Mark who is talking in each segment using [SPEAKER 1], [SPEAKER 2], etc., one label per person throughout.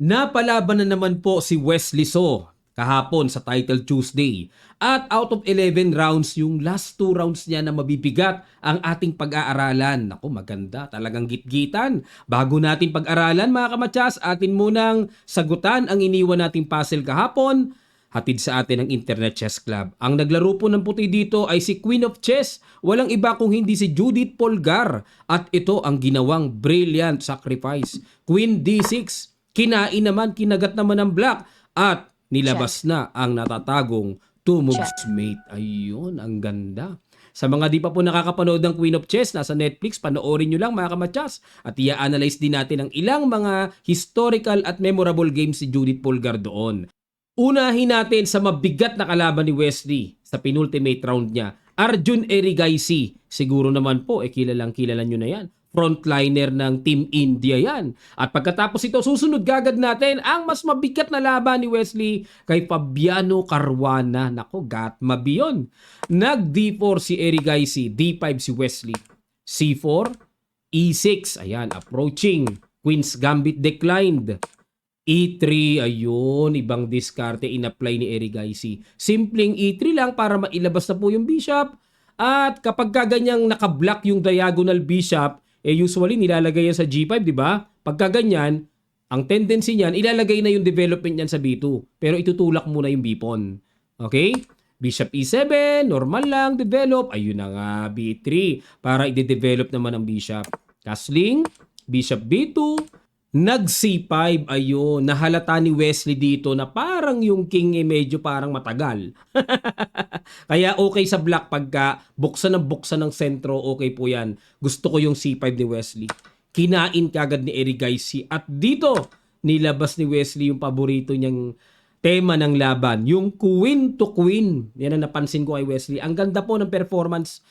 [SPEAKER 1] Napalaban na naman po si Wesley So kahapon sa Title Tuesday. At out of 11 rounds, yung last 2 rounds niya na mabibigat ang ating pag-aaralan. Naku, maganda. Talagang gitgitan. Bago natin pag-aralan mga kamatsas, atin munang sagutan ang iniwan nating puzzle kahapon. Hatid sa atin ng Internet Chess Club. Ang naglaro po ng puti dito ay si Queen of Chess. Walang iba kung hindi si Judith Polgar. At ito ang ginawang brilliant sacrifice. Queen D6. Kinain naman, kinagat naman ng black at
[SPEAKER 2] Check.
[SPEAKER 1] nilabas na ang natatagong two moves
[SPEAKER 2] Check.
[SPEAKER 1] mate. Ayun, ang ganda. Sa mga di pa po nakakapanood ng Queen of Chess, nasa Netflix, panoorin nyo lang mga kamatsas. At i-analyze din natin ang ilang mga historical at memorable games si Judith Polgar doon. Unahin natin sa mabigat na kalaban ni Wesley sa penultimate round niya, Arjun Erigaisi. Siguro naman po, kilalang kilala nyo na yan. Frontliner ng Team India yan. At pagkatapos ito, susunod gagad natin ang mas mabigat na laban ni Wesley kay Fabiano Caruana. Nako, gatmabi yun. Nag D4 si Erigaisi, D5 si Wesley. C4, E6, ayan, approaching. Queen's Gambit declined. E3, ayun, ibang diskarte in-apply ni Erigaisi. Simpleng E3 lang para mailabas na po yung bishop. At kapag kaganyang nakablock yung diagonal bishop, usually nilalagay yan sa G5, di ba? Pagka ganyan, ang tendency niyan, ilalagay na yung development niyan sa B2. Pero itutulak muna yung B-pawn. Okay? Bishop E7, normal lang, develop. Ayun na nga, B3, para i-develop naman ang bishop. Castling, Bishop B2, nag-C5, ayun, nahalata ni Wesley dito na parang yung king medyo parang matagal. Kaya okay sa black pagka buksan ng sentro, okay po yan. Gusto ko yung C5 ni Wesley. Kinain kagad ni Erigaisi at dito nilabas ni Wesley yung paborito niyang tema ng laban, yung queen to queen. Yan ang napansin ko kay Wesley. Ang ganda po ng performance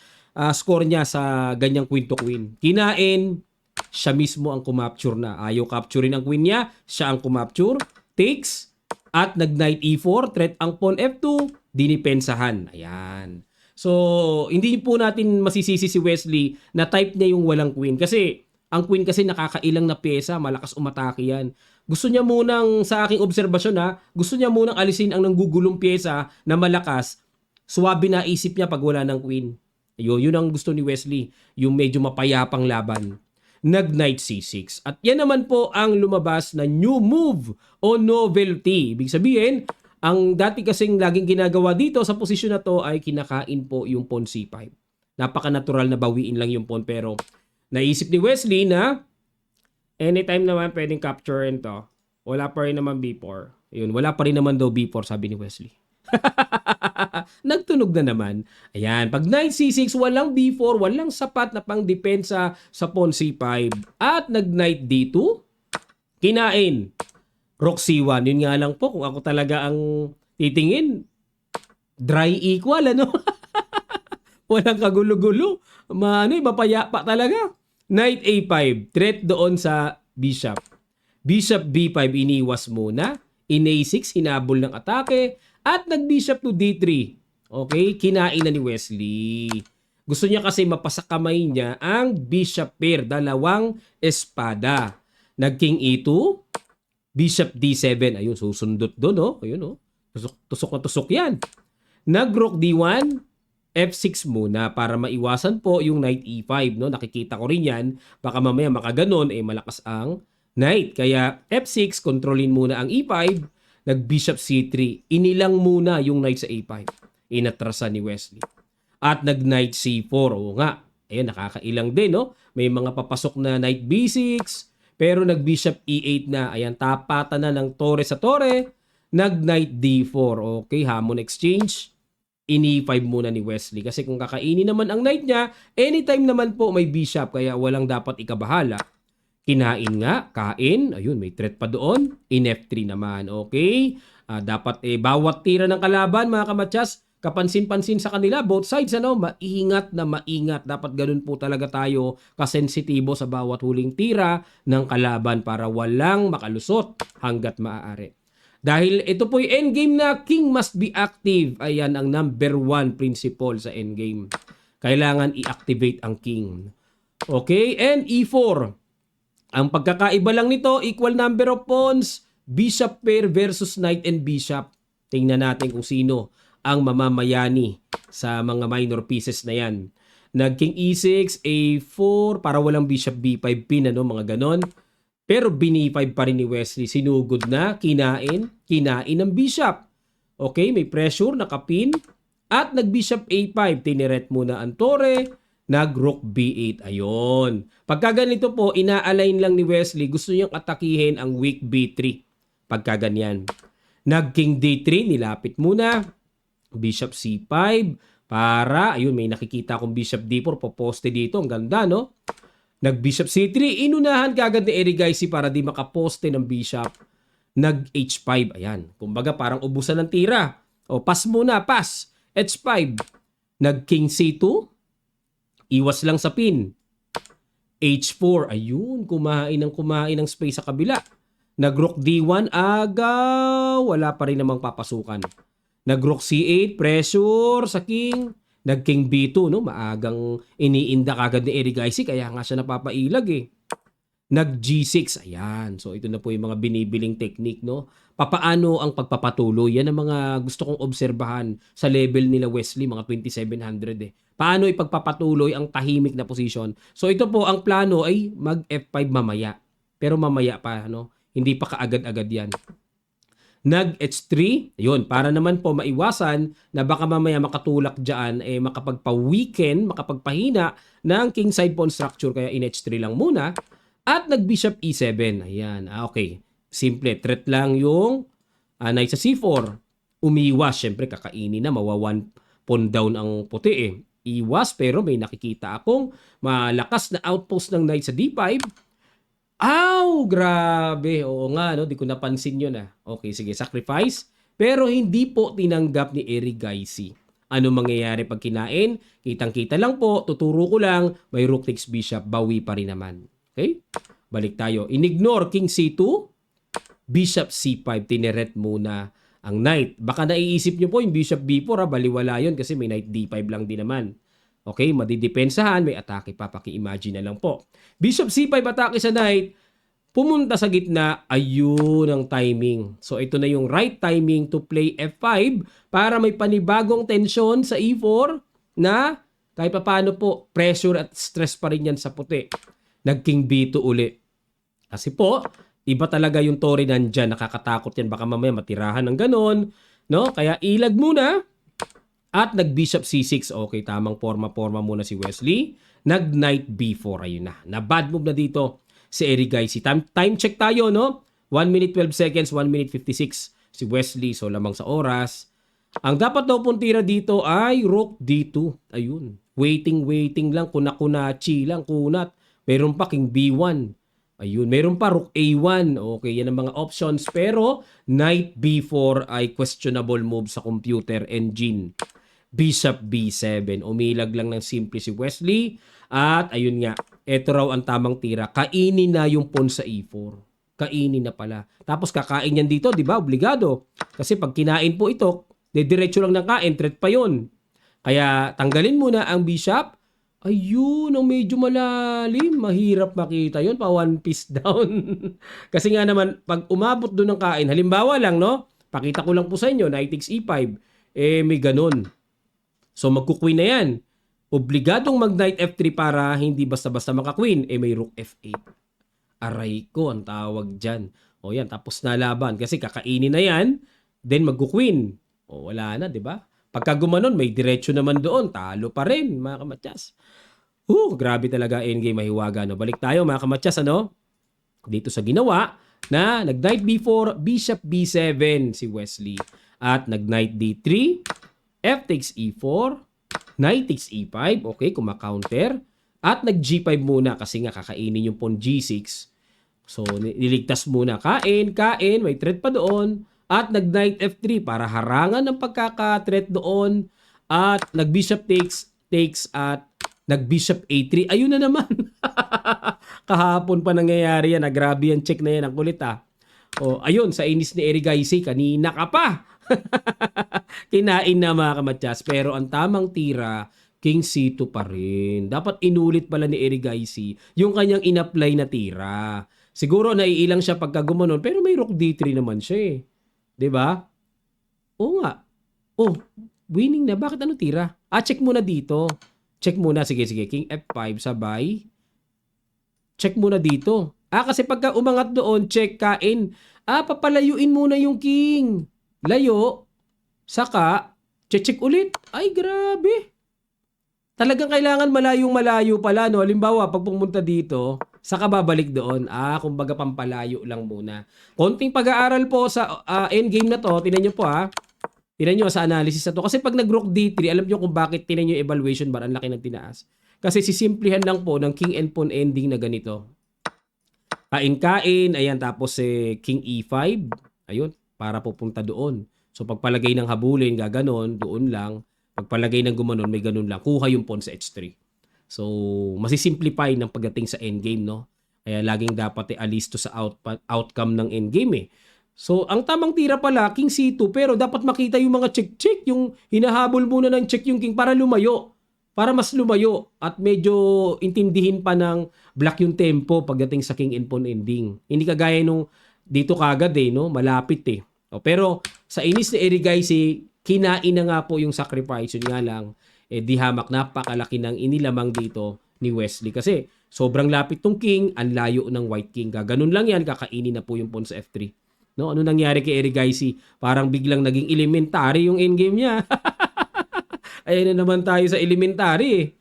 [SPEAKER 1] score niya sa ganyang queen to queen. Kinain, siya mismo ang kumapture na. Ayaw capturein ang queen niya, siya ang kumapture. Takes, at nag-knight e4, threat ang pawn f2, dinipensahan. Ayan. So, hindi po natin masisisi si Wesley na type niya yung walang queen. Kasi, ang queen kasi nakakailang na pyesa, malakas umatake yan. Gusto niya munang, sa aking obserbasyon gusto niya munang alisin ang nanggugulong pyesa na malakas. Suwabe na isip niya pag wala ng queen. Yun ang gusto ni Wesley. Yung medyo mapayapang laban. Nag-knight c6. At yan naman po ang lumabas na new move o novelty. Ibig sabihin, ang dati kasing laging ginagawa dito sa posisyon na to ay kinakain po yung pawn c5. Napaka-natural na bawiin lang yung pawn, pero naisip ni Wesley na anytime naman pwedeng capturein to. Wala pa rin naman b4. Ayun, wala pa rin naman daw b4, sabi ni Wesley. Nagtunog na naman. Ayan, pag knight c6, walang b4, walang sapat na pang depensa sa pawn c5. At nag-knight d2, kinain. Rook c1. Yun nga lang po, kung ako talaga ang titingin, dry equal, ano? Walang kagulo-gulo. Mapayapa talaga. Knight a5, threat doon sa bishop. Bishop b5, iniwas muna. In a6, hinabol ng atake. At nag-bishop to d3. Okay, kinain na ni Wesley. Gusto niya kasi mapasakamay niya ang bishop pair, dalawang espada. Nag-king e2, bishop d7. Ayun, susundot doon, oh. Ayun, oh. Tusok na tusok yan. Nag-rook d1, f6 muna para maiwasan po yung knight e5, no? Nakikita ko rin yan. Baka mamaya makaganon, malakas ang knight. Kaya f6, kontrolin muna ang e5. Nag-bishop c3. Inilang muna yung knight sa a5. Inatrasan ni Wesley. At nag-knight c4. Oo nga. Ayan, nakakailang din, no? May mga papasok na knight b6. Pero nag-bishop e8 na. Ayan, tapatan na ng tore sa tore. Nag-knight d4. Okay, hamon exchange. In-e5 muna ni Wesley. Kasi kung kakainin naman ang knight niya, anytime naman po may bishop. Kaya walang dapat ikabahala. Kinain nga, kain. Ayun, may threat pa doon. In F3 naman. Okay? Dapat bawat tira ng kalaban, mga kamatsas, kapansin-pansin sa kanila, both sides, maingat na maingat. Dapat ganun po talaga tayo kasensitibo sa bawat huling tira ng kalaban para walang makalusot hanggat maaari. Dahil ito po'y endgame na king must be active. Ayan ang number 1 principle sa endgame. Kailangan i-activate ang king. Okay? And E4. Ang pagkakaiba lang nito, equal number of pawns, Bishop pair versus knight and bishop. Tingnan natin kung sino ang mamamayani sa mga minor pieces na yan. Nag-king e6, a4, para walang bishop b5 pin, ano, mga ganon. Pero bini5 pa rin ni Wesley. Sinugod na, kinain ng bishop. Okay, may pressure, nakapin. At nag-bishop a5, tiniret muna ang tore. Nag-rook b8, ayun. Pagka ganito po, ina-align lang ni Wesley. Gusto niyang atakihin ang weak b3. Pagka ganyan. Nag-king d3, nilapit muna. Bishop c5, para, ayun, may nakikita akong bishop d4, poposte dito. Ang ganda, no? Nag-bishop c3, inunahan kagad ni Erigaisi para di makaposte ng bishop. Nag-h5, ayan. Kumbaga, parang ubusan ng tira. O, pass muna, pass. h5. Nag-king c2, iwas lang sa pin. h4, ayun, kumain ng space sa kabila. Nag-rook d1, agaw, wala pa rin namang papasukan. Nag-rook c8, pressure sa king. Nag-king b2, no? Maagang iniinda kagad ni Erigaisi, kaya nga siya napapailag eh. Nag-g6, ayan. So ito na po yung mga binibiling technique, no? Papaano ang pagpapatuloy? Yan ang mga gusto kong obserbahan sa level nila Wesley, mga 2700 eh. Paano ipagpapatuloy ang tahimik na position? So ito po, ang plano ay mag-f5 mamaya. Pero mamaya pa, no? Hindi pa kaagad-agad yan. Nag-h3, yun, para naman po maiwasan na baka mamaya makatulak dyan, eh makapagpa-weaken, makapagpahina ng king side pawn structure, kaya in h3 lang muna. At nag-bishop e7, ayan, okay. Simple, threat lang yung knight sa c4. Umiwas, syempre kakainin na, mawa-one pawn down ang puti eh. Iwas, pero may nakikita akong malakas na outpost ng knight sa d5. Aw, grabe. Oo nga, no? Di ko napansin yun ah. Okay, sige, sacrifice. Pero hindi po tinanggap ni Erigaisi. Ano mangyayari pag kinain? Kitang-kita lang po, tuturo ko lang, may rook takes bishop, bawi pa rin naman. Okay? Balik tayo. Inignore king c2, bishop c5, tineret muna ang knight. Baka naiisip nyo po yung bishop b4, baliwala yun kasi may knight d5 lang din naman. Okay, madidepensahan, may atake pa, paki-imagine na lang po. Bishop c5, atake sa knight, pumunta sa gitna, ayun ang timing. So ito na yung right timing to play f5 para may panibagong tensyon sa e4 na kahit paano po, pressure at stress pa rin yan sa puti. Nag-king b2 uli. Kasi po, iba talaga yung tore nandyan, nakakatakot yan, baka mamaya matirahan ng ganon. No? Kaya ilag muna. At nag-bishop c6. Okay, tamang forma-forma muna si Wesley. Nag-knight b4. Ayun na. Na-bad move na dito si Erigaisi. Time check tayo, no? 1 minute 12 seconds, 1 minute 56 si Wesley. So, lamang sa oras. Ang dapat daw pong tira dito ay rook d2. Ayun. Waiting lang. Kunakunachi lang. Kunat. Meron pa king b1. Ayun. Meron pa rook a1. Okay, yan ang mga options. Pero, knight b4 ay questionable move sa computer engine. Bishop b7. Umilag lang ng simple si Wesley. At ayun nga, ito raw ang tamang tira. Kainin na yung pawn sa e4. Kainin na pala. Tapos kakain yan dito, di ba? Obligado. Kasi pag kinain po ito, diretso lang ng kain, threat pa yun. Kaya tanggalin muna ang bishop. Ayun, ang medyo malalim. Mahirap makita yun. Pa one piece down. Kasi nga naman, pag umabot doon ng kain, halimbawa lang, no? Pakita ko lang po sa inyo, knight takes e5. Eh, may ganun. So magkuqueen na yan. Obligadong mag-knight f3 para hindi basta-basta maka-queen. Eh may rook f8. Aray ko ang tawag dyan. O yan, tapos na laban. Kasi kakainin na yan. Then magkuqueen. O wala na, di ba? Pagka gumanon, may diretso naman doon. Talo pa rin, mga kamatyas. Grabe talaga endgame mahiwaga. No? Balik tayo, mga kamatyas. Ano? Dito sa ginawa na nag-knight b4, bishop b7 si Wesley. At nag-knight d3. F takes e4, knight takes e5, okay, kumaka-counter, at nag-g5 muna kasi nga kakainin yung pawn g6. So, niligtas muna, kain, may threat pa doon, at nag-knight f3 para harangan ng pagkaka-threat doon, at nag-bishop takes, at nag-bishop a3. Ayun na naman. Kahapon pa nangyayari yan, grabe yan, check na yan, ang kulit ah. O, ayun, sa inis ni Erigaisi, kanina ka pa. Kinain na mga kamatyas. Pero ang tamang tira, king c2 pa rin. Dapat inulit pala ni Erigaisi yung kanyang in-apply na tira. Siguro naiilang siya pagka gumanon, pero may rook d3 naman siya eh. 'Di ba? Oo nga. Oh, winning na. Bakit ano tira? Check muna dito. Check muna. Sige, sige. King F5 sabay. Check muna dito. Kasi pagka umangat doon, check, kain. Papalayuin muna yung king. Layo. Saka, check ulit. Ay, grabe. Talagang kailangan malayong malayo pala, no? Halimbawa, pag pumunta dito, saka babalik doon. Kumbaga pampalayo lang muna. Konting pag-aaral po sa endgame na to. Tingnan nyo po Tingnan nyo sa analysis na to. Kasi pag nag-rook d3, alam nyo kung bakit tingnan nyo yung evaluation bar. Ang laki ng tinaas. Kasi sisimplihan lang po ng king and pawn ending na ganito. Kain-kain. Ayan, tapos king e5. Ayun, para pupunta doon. So pagpalagay ng habulin, gaganon, doon lang. Pagpalagay ng gumanon, may ganun lang. Kuha yung pawn sa h3. So, masisimplify ng pagdating sa endgame, no? Kaya laging dapat alisto sa outcome ng endgame eh. So, ang tamang tira pala, king c2, pero dapat makita yung mga check-check, yung hinahabol muna ng check yung king para lumayo. Para mas lumayo at medyo intindihin pa ng black yung tempo pagdating sa king and pawn ending. Hindi kagaya nung dito kagad no? Malapit eh. Pero sa inis ni Erigaisi, kinain na nga po yung sacrifice. Yun nga lang, di hamak, napakalaki ng inilamang dito ni Wesley. Kasi sobrang lapit tong king, ang layo ng white king. Ganun lang yan, kakainin na po yung pawn sa f3. No? Ano nangyari kay Erigaisi? Parang biglang naging elementary yung endgame niya. Ayan na naman tayo sa elementary.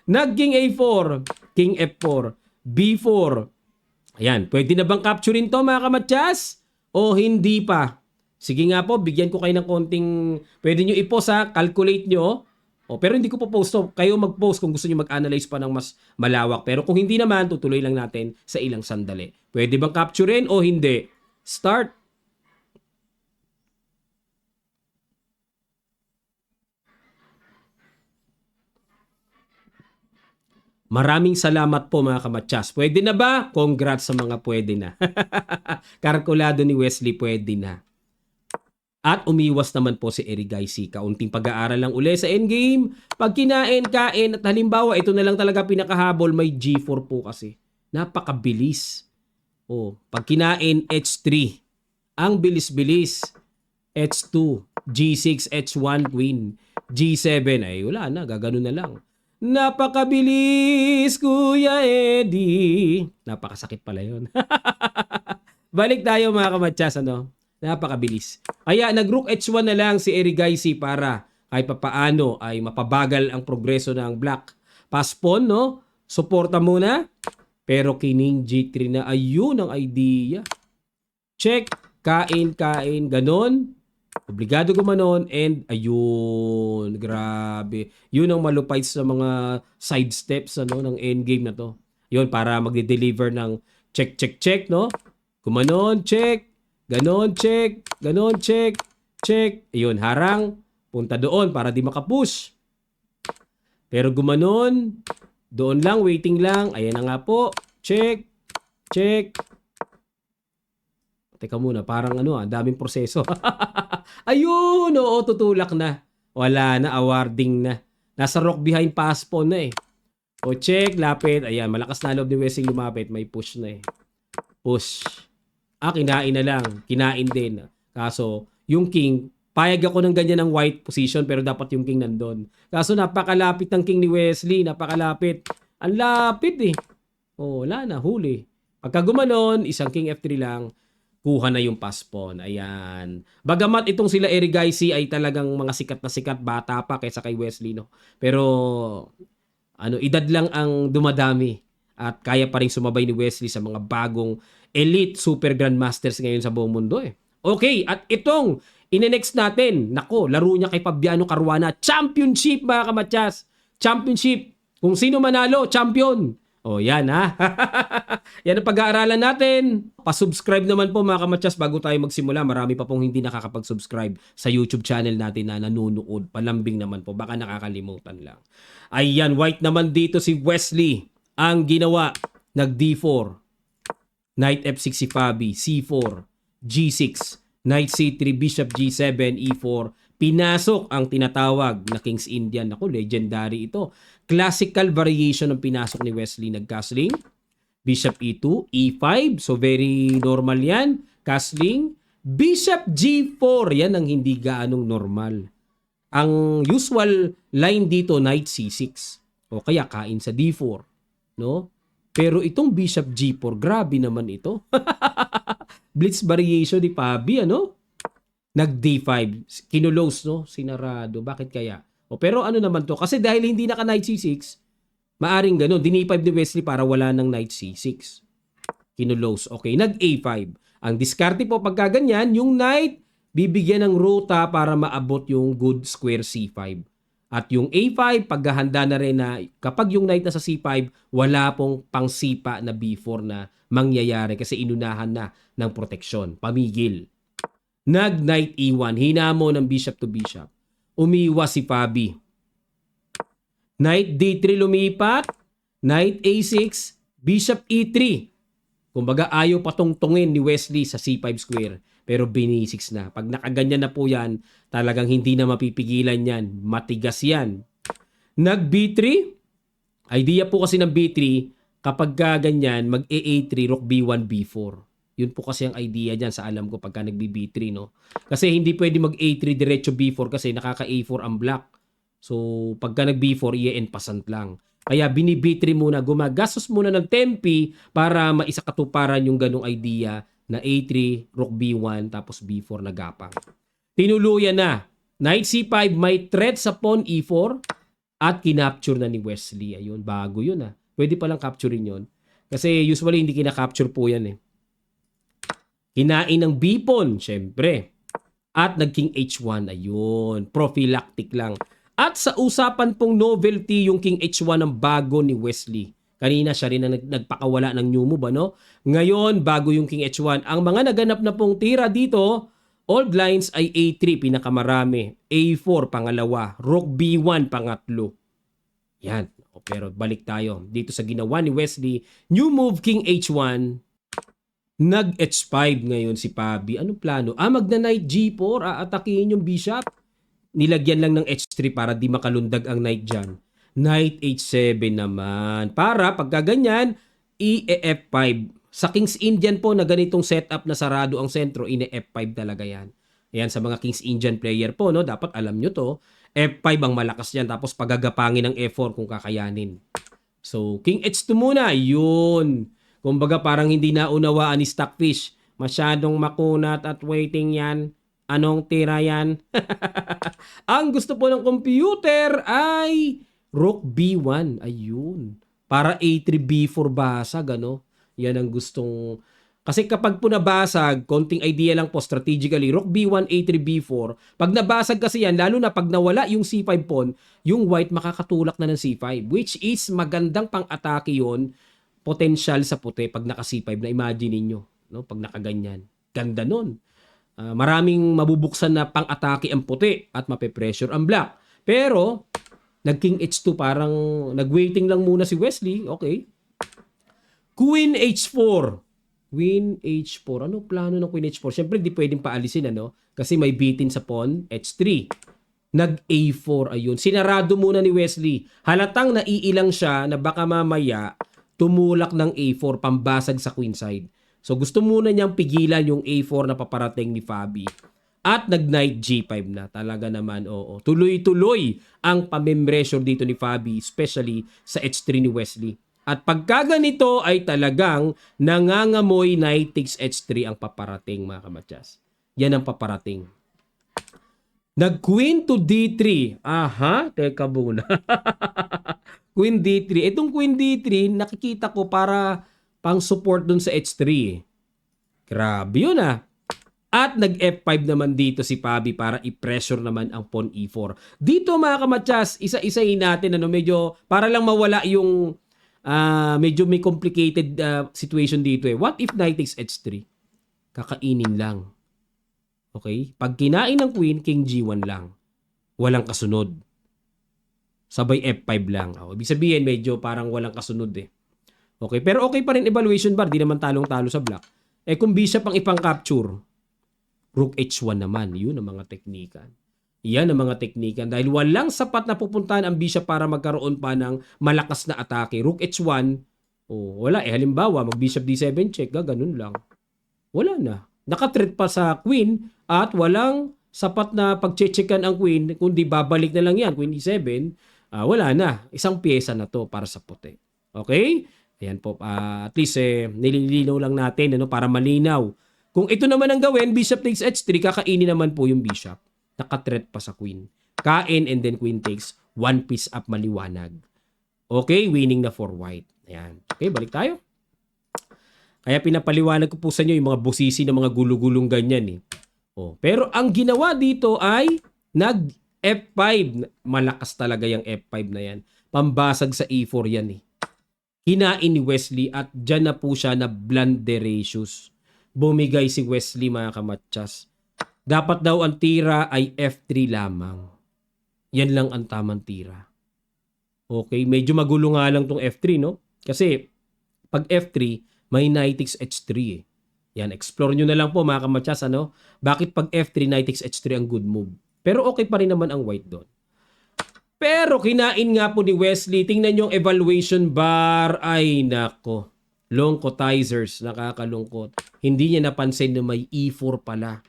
[SPEAKER 1] Nag-king a4, king f4, b4. Ayan, pwede na bang capturein to mga kamatyas? O hindi pa? Sige nga po, bigyan ko kayo ng konting, pwede nyo i-post calculate nyo. Pero hindi ko po post to. Kayo mag-post kung gusto nyo mag-analyze pa ng mas malawak. Pero kung hindi naman, tutuloy lang natin sa ilang sandali. Pwede bang capturein o hindi? Start. Maraming salamat po mga kamatyas. Pwede na ba? Congrats sa mga pwede na. Kalkulado ni Wesley, pwede na. At umiwas naman po si Erigaisi. Kaunting pag-aaral lang uli sa endgame. Pag kinain, kain, at halimbawa, ito na lang talaga pinakahabol, may G4 po kasi. Napakabilis. Pag kinain, H3. Ang bilis-bilis. H2, G6, H1, Queen. G7, ay wala na, gaganon na lang. Napakabilis, Kuya Eddie. Napakasakit pala yun. Balik tayo mga kamatyas, Napakabilis. Kaya nag-rook h1 na lang si Erigaisi para kahit papaano ay mapabagal ang progreso ng black. Pass pawn, no? Suporta muna. Pero kining g3 na, ayun ang idea. Check, kain, ganon. Obligado gumanon and ayun, grabe. Yun ang malupay sa mga side steps ng endgame na to. Yun, para magde-deliver ng check, no? Gumanon, check. Ganon, check. Ganon, check. Check. Ayun, harang. Punta doon para di makapush. Pero gumanon. Doon lang, waiting lang. Ayan na nga po. Check. Check. Teka muna, parang daming proseso. Ayun, tutulak na. Wala na, awarding na. Nasa rock behind pass pawn na eh. Check, lapit. Ayan, malakas na loob ni Wesley lumapit. May push na eh. Push. Kinain na lang. Kinain din. Kaso, yung king, payag ako ng ganyan ng white position pero dapat yung king nandun. Kaso napakalapit ng king ni Wesley. Napakalapit. Ang lapit eh. Wala na. Huli. Pagka gumanon, isang king f3 lang. Kuha na yung pass pawn. Ayan. Bagamat itong sila Erigaisi ay talagang mga sikat na sikat. Bata pa kaysa kay Wesley, no? Pero, edad lang ang dumadami. At kaya pa rin sumabay ni Wesley sa mga bagong elite super grandmasters ngayon sa buong mundo eh. Okay, at itong ine-next natin, laro niya kay Fabiano Caruana, championship mga kamatyas. Championship. Kung sino manalo, champion. Yan yan ang pag-aaralan natin. Pa-subscribe naman po mga kamatyas bago tayo magsimula. Marami pa pong hindi nakakapag-subscribe sa YouTube channel natin na nanonood. Palambing naman po. Baka nakakalimutan lang. Ayan, white naman dito si Wesley. Ang ginawa, nag-D4. Knight F6 si Fabi, C4, G6, Knight C3, Bishop G7, E4. Pinasok ang tinatawag na King's Indian. Legendary ito. Classical variation ng pinasok ni Wesley. Nag-castling. Bishop E2, E5. So very normal yan. Castling. Bishop G4. Yan ang hindi gaanong normal. Ang usual line dito, Knight C6. O kaya kain sa D4. No? Pero itong Bishop G4, grabe naman ito. Blitz variation ni Pabi, ano? Nag D5. Kinulos, no? Sinarado. Bakit kaya? O, pero ano naman to? Kasi dahil hindi naka Knight C6, maaring ganun. Dini5 ni Wesley para wala ng Knight C6. Kinulos. Okay, nag A5. Ang diskarte po pagka ganyan, yung Knight, bibigyan ng ruta para maabot yung good square C5. At yung A5, paghahanda na rin na kapag yung Knight na sa C5, wala pong pangsipa na B4 na mangyayari kasi inunahan na ng proteksyon. Pamigil. Nag Knight E1, hinamo ng bishop to bishop. Umiwas si Fabi. Knight D3 lumipat, Knight A6, Bishop E3. Kumbaga ayaw patungtungin ni Wesley sa C5 square. Pero B6 na. Pag nakaganyan na po yan, talagang hindi na mapipigilan yan. Matigas yan. Nag B3. Idea po kasi ng B3, kapag ganyan, mag A3, Rook B1, B4. Yun po kasi ang idea dyan sa alam ko pagka nag B3, no? Kasi hindi pwede mag A3 diretso B4 kasi nakaka A4 ang black. So, pagka nag B4, i-end pasant lang. Kaya bini B3 muna, gumagastos muna ng tempi para maisakatuparan yung ganong idea na A3, Rook B1, tapos B4 na gapang. Tinuluyan na. Knight C5, may threat sa pawn E4 at kinapture na ni Wesley. Ayun, bago yun ah. Pwede palang capturein yun. Kasi usually hindi kinakapture po yan eh. Kinain ng B-pawn, syempre. At nag-King H1, ayun. Prophylactic lang. At sa usapan pong novelty, yung King H1 ang bago ni Wesley. Kanina siya rin ang nagpakawala ng new move, ano? Ngayon, bago yung King H1. Ang mga naganap na pong tira dito, old lines ay A3, pinakamarami. A4, pangalawa. Rook B1, pangatlo. Yan. Pero balik tayo. Dito sa ginawa ni Wesley, new move King H1, nag H5 ngayon si Pabi. Anong plano? Magna Knight G4, aatakihin yung bishop. Nilagyan lang ng H3 para di makalundag ang knight dyan. Knight H7 naman. Para pagka ganyan, i-F5. Sa King's Indian po na ganitong setup na sarado ang sentro, ine-F5 talaga yan. Ayan, sa mga King's Indian player po, no, dapat alam nyo to. F5 ang malakas yan. Tapos pagagapangin ng F4 kung kakayanin. So, King H2 muna. Yun. Kumbaga parang hindi naunawaan ni Stockfish. Masyadong makunat at waiting yan. Anong tira yan? Ang gusto po ng computer ay Rook B1. Ayun. Para A3, B4 basag, ano? Yan ang gustong... Kasi kapag po nabasag, konting idea lang po strategically, Rook B1, A3, B4. Pag nabasag kasi yan, lalo na pag nawala yung C5 pawn, yung white makakatulak na ng C5. Which is magandang pang-atake yon, potential sa puti pag naka C5 na imagine niyo, no? Pag nakaganyan. Ganda nun. Maraming mabubuksan na pang-atake ang puti at mape-pressure ang black. Pero, nag-King H2 parang nag-waiting lang muna si Wesley. Okay. Queen H4. Queen H4. Ano plano ng Queen H4? Siyempre, di pwedeng paalisin, ano? Kasi may bitin sa pawn. H3. Nag-A4. Ayun. Sinarado muna ni Wesley. Halatang naiilang siya na baka mamaya tumulak ng A4 pambasag sa queen side. So gusto muna niyang pigilan yung A4 na paparating ni Fabi. At nag-Knight G5 na. Talaga naman, oo. Tuloy-tuloy ang pamempressure dito ni Fabi, especially sa H3 ni Wesley. At pagka ganito ay talagang nangangamoy Knight takes H3 ang paparating, mga kamatyas. Yan ang paparating. Nag-Queen to D3. Aha, teka muna. Queen D3. Itong Queen D3, nakikita ko para pang support dun sa H3. Grabe yun ah. At nag-F5 naman dito si Fabi para i-pressure naman ang pawn E4. Dito mga kamatyas, isa-isahin natin, ano, medyo para lang mawala yung medyo may complicated situation dito eh. What if knight takes H3? Kakainin lang. Okay? Pag kinain ng queen, king G1 lang. Walang kasunod. Sabay F5 lang. Ibig sabihin, medyo parang walang kasunod eh. Okay, pero okay pa rin evaluation bar, di naman talong-talo sa black. Eh kung bishop ang ipang-capture, Rook H1 naman, yun ang mga teknikan. Yan ang mga teknikan dahil walang sapat na pupuntahan ang bishop para magkaroon pa ng malakas na atake. Rook H1, Wala. Halimbawa, mag-bishop D7 check, ganun lang. Wala na. Nakatreat pa sa queen at walang sapat na pag-checkan ang queen, kundi babalik na lang yan, queen E7, wala na. Isang pyesa na to para sa puti. Okay? Ayan po. At least, nililinaw lang natin para malinaw. Kung ito naman ang gawin, bishop takes h3, kakainin naman po yung bishop. Nakatreat pa sa queen. Kain and then queen takes, one piece up maliwanag. Okay? Winning na for white. Ayan. Okay, balik tayo. Kaya pinapaliwanag ko po sa inyo yung mga busisi ng mga gulo-gulong ganyan. Pero ang ginawa dito ay nag F5. Malakas talaga yung F5 na yan. Pambasag sa E4 yan. Kinain ni Wesley at dyan na po siya na blunderacious. Bumigay si Wesley, mga kamatsas. Dapat daw ang tira ay F3 lamang. Yan lang ang tamang tira. Okay, medyo magulo nga lang tong F3, no? Kasi pag F3, may knight takes H3 Yan, explore nyo na lang po, mga kamatsas, ano? Bakit pag F3, knight takes H3 ang good move? Pero okay pa rin naman ang white doon. Pero kinain nga po ni Wesley. Tingnan yung evaluation bar. Ay, nako. Longcotizers, nakakalungkot. Hindi niya napansin na may E4 pala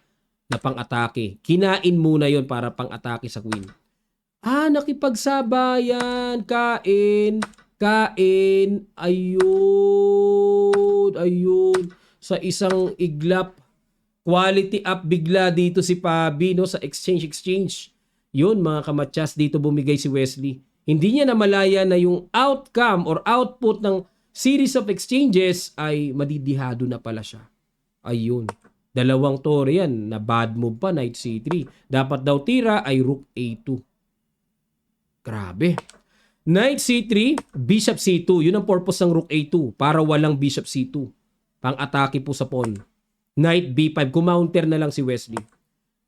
[SPEAKER 1] na pang-atake. Kinain muna yon para pang-atake sa queen. Nakipagsabayan. Kain. Ayun. Sa isang iglap. Quality up bigla dito si Fabi, no? Sa exchange. Yun, mga kamatsas, dito bumigay si Wesley. Hindi niya namalaya na yung outcome or output ng series of exchanges ay madidihado na pala siya. Ayun. Dalawang tore yan na bad move pa, knight C3. Dapat daw tira ay rook A2. Grabe. Knight C3, bishop C2. Yun ang purpose ng rook A2 para walang bishop C2. Pang-atake po sa pawn. Knight B5. Kumounter na lang si Wesley.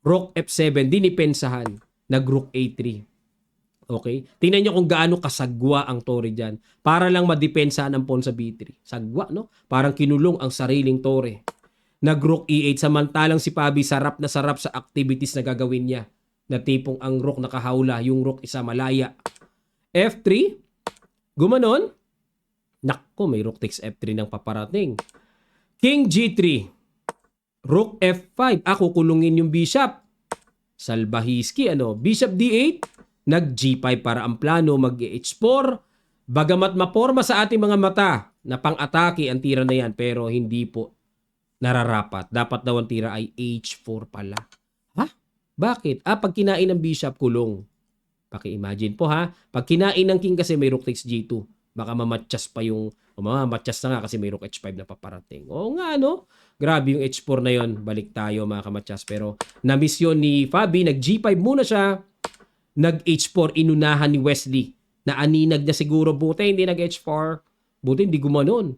[SPEAKER 1] Rook F7. Dinipensahan. Nag-rook A3. Okay? Tingnan nyo kung gaano kasagwa ang tore dyan. Para lang madepensahan ang pawn sa B3. Sagwa, no? Parang kinulong ang sariling tore. Nag-rook E8. Samantalang si Fabi sarap na sarap sa activities na gagawin niya. Na tipong ang rook nakahawla. Yung rook isa malaya. F3. Gumanon. Nakko, may rook takes F3 ng paparating. King G3. Rook F5. Kukulungin yung bishop. Salbahiski, Bishop D8. Nag-G5 para ang plano mag-H4. Bagamat maporma sa ating mga mata na pang-atake ang tira na yan, pero hindi po nararapat. Dapat daw ang tira ay H4 pala. Bakit? Pag kinain ng bishop, kulong. Paki-imagine po, Pag kinain ng king kasi may rook takes G2. Baka mamatchas pa yung, mamatchas na nga kasi may rook H5 na paparating. Oo nga, Grabe yung H4 na yon. Balik tayo, mga kamatsas. Pero na-miss yun ni Fabi. Nag-G5 muna siya. Nag-H4. Inunahan ni Wesley. Naaninag na siguro. Buti hindi nag-H4. Buti hindi gumanon.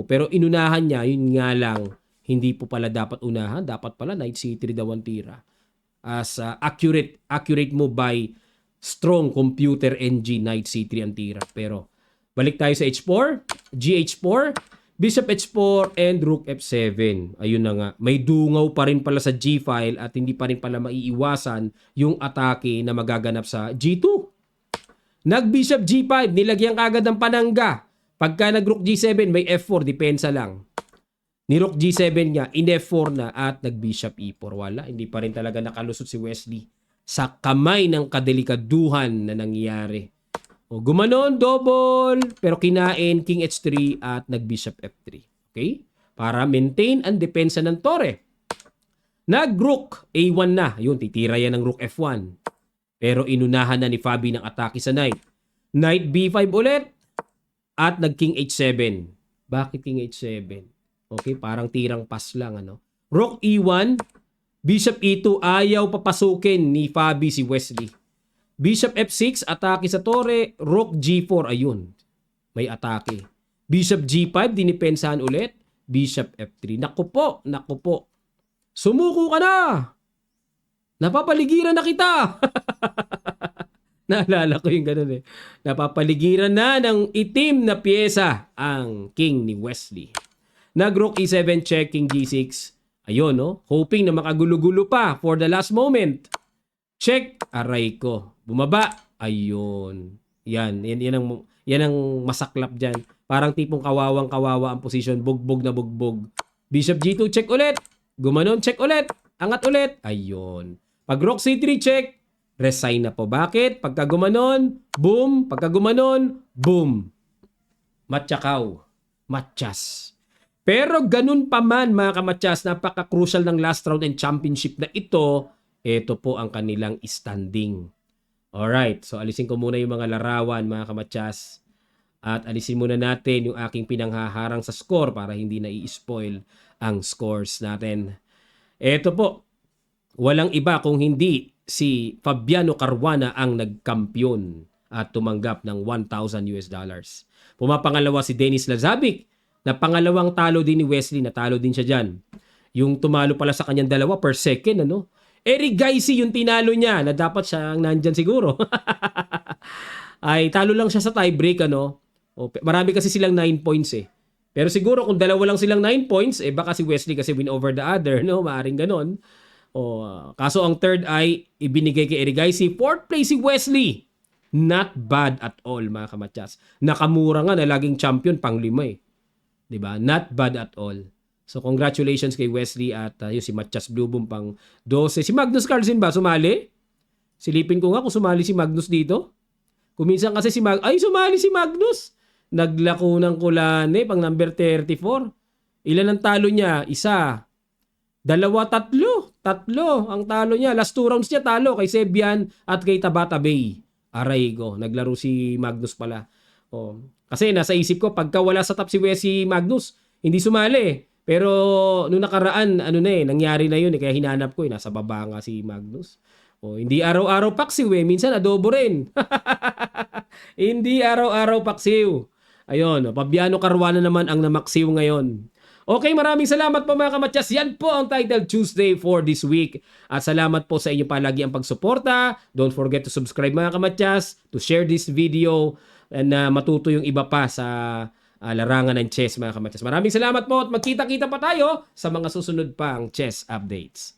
[SPEAKER 1] Pero inunahan niya. Yun nga lang. Hindi po pala dapat unahan. Dapat pala knight C3 daw ang tira. As accurate move by strong computer NG. Knight C3 ang tira. Pero balik tayo sa H4. GH4. Bishop H4 and Rook F7. Ayun na nga. May dungaw pa rin pala sa G-file at hindi pa rin pala maiiwasan yung atake na magaganap sa G2. Nag-Bishop G5. Nilagyan kagad ng panangga. Pagka nag-Rook G7, may F4. Depensa lang. Ni Rook G7 nga, in F4 na at nag-Bishop E4. Wala. Hindi pa rin talaga nakalusot si Wesley sa kamay ng kadelikaduhan na nangyari. Gumanon, double, pero kinain, King H3 at nag-Bishop F3. Okay? Para maintain ang depensa ng tore. Nag-Rook A1 na. Yun, titira yan ng Rook F1. Pero inunahan na ni Fabi ng atake sa Knight. Knight B5 ulit at nag-King H7. Bakit King H7? Okay, parang tirang pass lang. Rook E1, Bishop E2, ayaw papasukin ni Fabi si Wesley. Bishop F6, atake sa tore. Rook G4, ayun. May atake. Bishop G5, dinipensahan ulit. Bishop F3. Naku po. Sumuko ka na! Napapaligiran na kita! Naalala ko yung ganun Napapaligiran na ng itim na pyesa ang king ni Wesley. Nag-Rook E7 check, King G6. Ayun, hoping na makagulo-gulo pa for the last moment. Check, aray ko. Bumaba. Ayun. Yan ang masaklap dyan. Parang tipong kawawang-kawawa ang position, bugbog na bugbog. Bishop G2, check ulit. Gumanon, check ulit. Angat ulit. Ayun. Pag Rook C3, check. Resign na po. Bakit? Pagka gumanon, boom. Pagka gumanon, boom. Matchakaw. Matchas. Pero ganun pa man mga kamatsas, napaka-crucial ng last round and championship na ito. Ito po ang kanilang standing. Alright, so alisin ko muna yung mga larawan mga kamatsas. At alisin muna natin yung aking pinanghaharang sa score para hindi na i-spoil ang scores natin. Ito po, walang iba kung hindi si Fabiano Caruana ang nagkampiyon at tumanggap ng $1,000. Pumapangalawa si Dennis Lazabic na pangalawang talo din ni Wesley, natalo din siya dyan. Yung tumalo pala sa kanyang dalawa per second, ano? Eric Gaisi yung tinalo niya na dapat siya ang nandyan siguro. Ay, talo lang siya sa tiebreak, ano? O, marami kasi silang 9 points eh. Pero siguro kung dalawa lang silang 9 points, eh baka si Wesley kasi win over the other, no? Maaring ganon. O, kaso ang third ay ibinigay kay Eric Gaisi. Fourth place si Wesley. Not bad at all, mga kamatsas. Nakamura nga na laging champion, pang 5 eh. 'Di ba? Not bad at all. So congratulations kay Wesley at yung si Matchas Blue Boom pang 12. Si Magnus Carlsen ba sumali? Silipin ko nga kung sumali si Magnus dito. Kuminsan kasi sumali si Magnus. Naglako ng Kulane pang number 34. Ilan ang talo niya? Isa. Dalawa, tatlo. Tatlo ang talo niya. Last 2 rounds niya talo kay Sebian at kay Tabata Bay. Aray ko, naglaro si Magnus pala. Oh. Kasi nasa isip ko, pagka wala sa top si Magnus, hindi sumali. Pero nung nakaraan, nangyari na yun. Kaya hinanap ko, nasa baba nga si Magnus. Oh, hindi araw-araw paksiw eh. Minsan adobo rin. Hindi araw-araw paksiw. Ayun, Fabiano Caruana naman ang namaksiw ngayon. Okay, maraming salamat po mga kamatsas. Yan po ang Title Tuesday for this week. At salamat po sa inyo palagi ang pagsuporta. Don't forget to subscribe mga kamatsas, to share this video, and matuto yung iba pa sa larangan ng chess mga kamatsas. Maraming salamat po at magkita-kita pa tayo sa mga susunod pang chess updates.